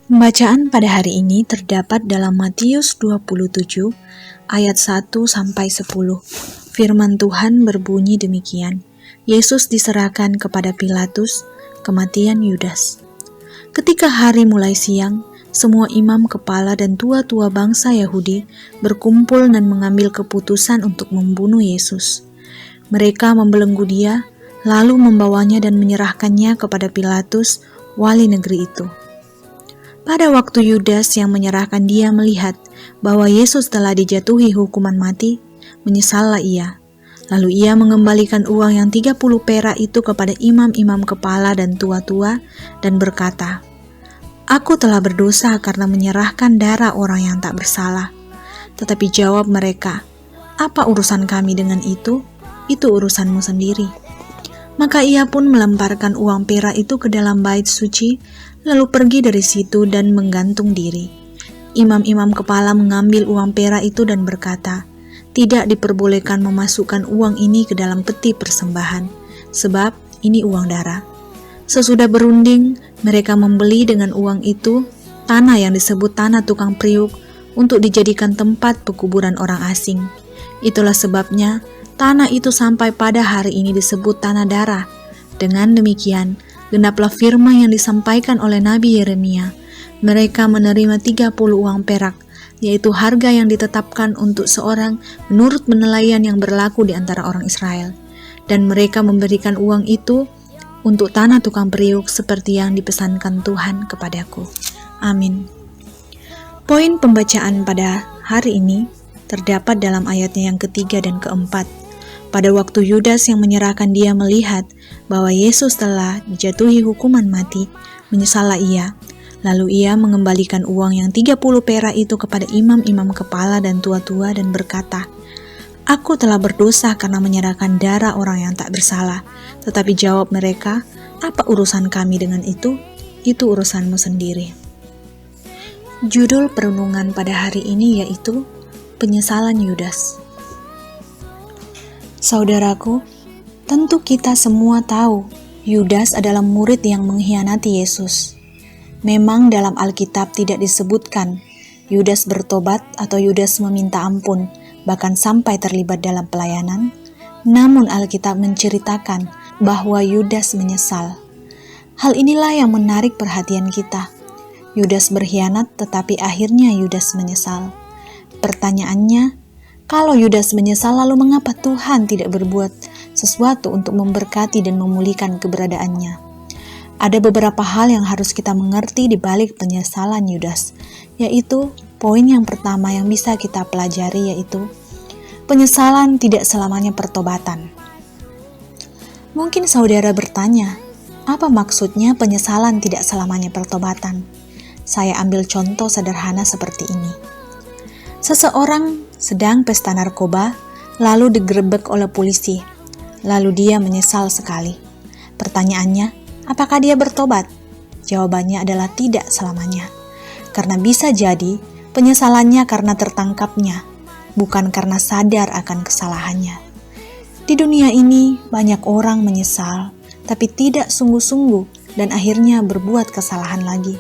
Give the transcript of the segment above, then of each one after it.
Pembacaan pada hari ini terdapat dalam Matius 27 ayat 1-10. Firman Tuhan berbunyi demikian. Yesus diserahkan kepada Pilatus, kematian Yudas. Ketika hari mulai siang, semua imam kepala dan tua-tua bangsa Yahudi berkumpul dan mengambil keputusan untuk membunuh Yesus. Mereka membelenggu dia, lalu membawanya dan menyerahkannya kepada Pilatus, wali negeri itu. Pada waktu Yudas yang menyerahkan dia melihat bahwa Yesus telah dijatuhi hukuman mati, menyesallah ia. Lalu ia mengembalikan uang yang 30 perak itu kepada imam-imam kepala dan tua-tua dan berkata, "Aku telah berdosa karena menyerahkan darah orang yang tak bersalah." Tetapi jawab mereka, "Apa urusan kami dengan itu? Itu urusanmu sendiri." Maka ia pun melemparkan uang perak itu ke dalam bait suci, lalu pergi dari situ dan menggantung diri. Imam-imam kepala mengambil uang perak itu dan berkata, "Tidak diperbolehkan memasukkan uang ini ke dalam peti persembahan, sebab ini uang darah." Sesudah berunding, mereka membeli dengan uang itu tanah yang disebut tanah tukang priuk untuk dijadikan tempat pekuburan orang asing. Itulah sebabnya tanah itu sampai pada hari ini disebut tanah darah. Dengan demikian, genaplah firman yang disampaikan oleh Nabi Yeremia. Mereka menerima 30 uang perak, yaitu harga yang ditetapkan untuk seorang menurut penilaian yang berlaku di antara orang Israel. Dan mereka memberikan uang itu untuk tanah tukang periuk seperti yang dipesankan Tuhan kepadaku. Amin. Poin pembacaan pada hari ini terdapat dalam ayatnya yang ketiga dan keempat. Pada waktu Yudas yang menyerahkan dia melihat bahwa Yesus telah dijatuhi hukuman mati, menyesallah ia. Lalu ia mengembalikan uang yang 30 perak itu kepada imam-imam kepala dan tua-tua dan berkata, "Aku telah berdosa karena menyerahkan darah orang yang tak bersalah." Tetapi jawab mereka, "Apa urusan kami dengan itu? Itu urusanmu sendiri." Judul perenungan pada hari ini yaitu Penyesalan Yudas. Saudaraku, tentu kita semua tahu Yudas adalah murid yang mengkhianati Yesus. Memang dalam Alkitab tidak disebutkan Yudas bertobat atau Yudas meminta ampun, bahkan sampai terlibat dalam pelayanan. Namun Alkitab menceritakan bahwa Yudas menyesal. Hal inilah yang menarik perhatian kita. Yudas berkhianat tetapi akhirnya Yudas menyesal. Pertanyaannya, kalau Yudas menyesal, lalu mengapa Tuhan tidak berbuat sesuatu untuk memberkati dan memulihkan keberadaannya? Ada beberapa hal yang harus kita mengerti di balik penyesalan Yudas, yaitu poin yang pertama yang bisa kita pelajari yaitu penyesalan tidak selamanya pertobatan. Mungkin saudara bertanya, apa maksudnya penyesalan tidak selamanya pertobatan? Saya ambil contoh sederhana seperti ini. Seseorang sedang pesta narkoba, lalu digerebek oleh polisi. Lalu dia menyesal sekali. Pertanyaannya, apakah dia bertobat? Jawabannya adalah tidak selamanya. Karena bisa jadi penyesalannya karena tertangkapnya, bukan karena sadar akan kesalahannya. Di dunia ini banyak orang menyesal, tapi tidak sungguh-sungguh dan akhirnya berbuat kesalahan lagi.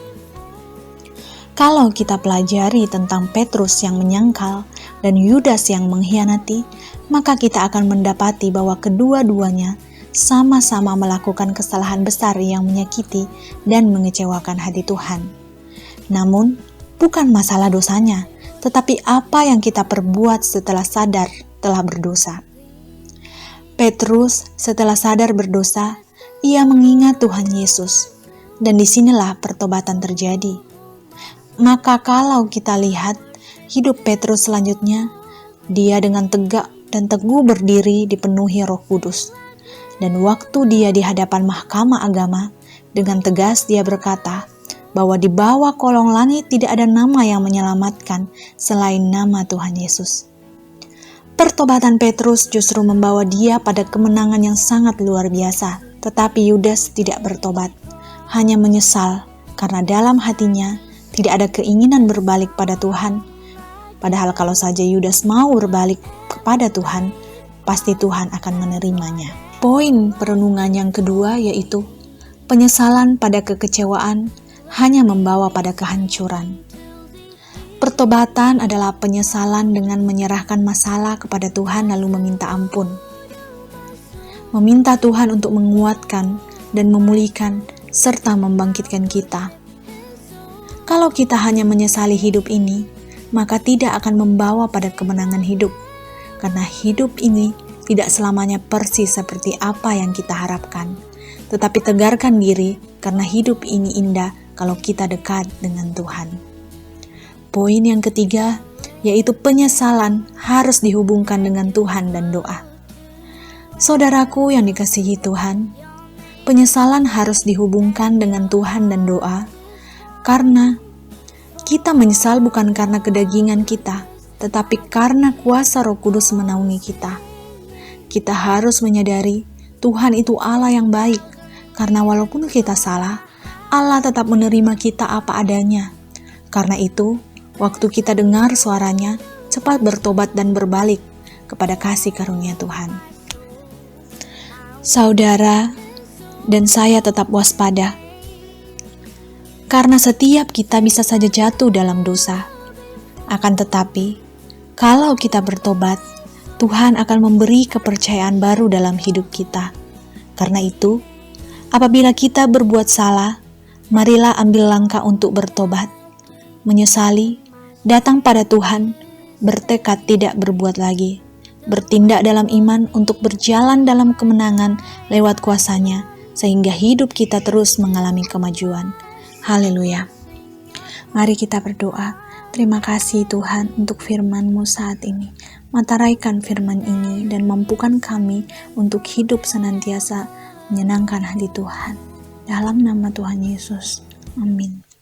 Kalau kita pelajari tentang Petrus yang menyangkal dan Yudas yang mengkhianati, maka kita akan mendapati bahwa kedua-duanya sama-sama melakukan kesalahan besar yang menyakiti dan mengecewakan hati Tuhan. Namun, bukan masalah dosanya, tetapi apa yang kita perbuat setelah sadar telah berdosa. Petrus setelah sadar berdosa, ia mengingat Tuhan Yesus, dan disinilah pertobatan terjadi. Maka kalau kita lihat hidup Petrus selanjutnya, dia dengan tegak dan teguh berdiri dipenuhi Roh Kudus. Dan waktu dia di hadapan mahkamah agama, dengan tegas dia berkata bahwa di bawah kolong langit tidak ada nama yang menyelamatkan selain nama Tuhan Yesus. Pertobatan Petrus justru membawa dia pada kemenangan yang sangat luar biasa. Tetapi Yudas tidak bertobat, hanya menyesal karena dalam hatinya tidak ada keinginan berbalik pada Tuhan. Padahal kalau saja Yudas mau berbalik kepada Tuhan, pasti Tuhan akan menerimanya. Poin perenungan yang kedua yaitu penyesalan pada kekecewaan hanya membawa pada kehancuran. Pertobatan adalah penyesalan dengan menyerahkan masalah kepada Tuhan lalu meminta ampun. Meminta Tuhan untuk menguatkan dan memulihkan serta membangkitkan kita. Kalau kita hanya menyesali hidup ini, maka tidak akan membawa pada kemenangan hidup. Karena hidup ini tidak selamanya persis seperti apa yang kita harapkan. Tetapi tegarkan diri karena hidup ini indah kalau kita dekat dengan Tuhan. Poin yang ketiga, yaitu penyesalan harus dihubungkan dengan Tuhan dan doa. Saudaraku yang dikasihi Tuhan, penyesalan harus dihubungkan dengan Tuhan dan doa, karena kita menyesal bukan karena kedagingan kita, tetapi karena kuasa Roh Kudus menaungi kita. Kita harus menyadari Tuhan itu Allah yang baik, karena walaupun kita salah, Allah tetap menerima kita apa adanya. Karena itu, waktu kita dengar suaranya, cepat bertobat dan berbalik kepada kasih karunia Tuhan. Saudara dan saya tetap waspada, karena setiap kita bisa saja jatuh dalam dosa. Akan tetapi, kalau kita bertobat, Tuhan akan memberi kepercayaan baru dalam hidup kita. Karena itu, apabila kita berbuat salah, marilah ambil langkah untuk bertobat, menyesali, datang pada Tuhan, bertekad tidak berbuat lagi, bertindak dalam iman untuk berjalan dalam kemenangan lewat kuasa-Nya, sehingga hidup kita terus mengalami kemajuan. Haleluya. Mari kita berdoa. Terima kasih Tuhan untuk firman-Mu saat ini. Mataraikan firman ini dan mampukan kami untuk hidup senantiasa menyenangkan hati Tuhan. Dalam nama Tuhan Yesus. Amin.